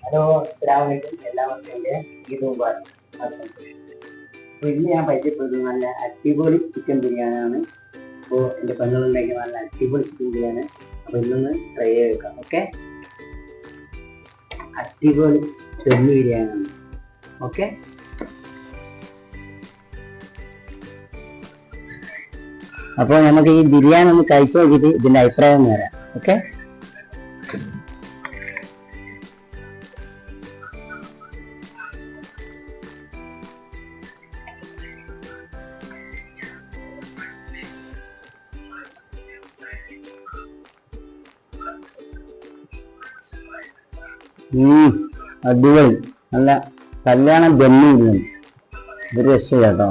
Hello, അസ്സലാമലൈക്കും. എല്ലാവർക്കും എൻ്റെ ഈദ് മുബാറക്. അപ്പോൾ ഇന്ന് ഞാൻ പരിചയപ്പെടുന്നത് നല്ല അടിപൊളി ചിക്കൻ ബിരിയാണിയാണ്. അപ്പോൾ എൻ്റെ പെങ്ങളുണ്ടാക്കിയ നല്ല അടിപൊളി ചിക്കൻ ബിരിയാണി. അപ്പോൾ ഇന്നൊന്ന് ട്രൈ ചെയ്ത് വെക്കാം. ഓക്കെ, അടിപൊളി ചെമ്മി ബിരിയാണിയാണ്. ഓക്കെ, അപ്പോൾ നമുക്ക് ഈ ബിരിയാണി ഒന്ന് കഴിച്ചു നോക്കിയിട്ട് ഇതിൻ്റെ അഭിപ്രായം ഒന്ന് വരാം. ഓക്കെ, അടിപൊളി. നല്ല കല്യാണം ജന്മി ഒരു രക്ഷ കേട്ടോ.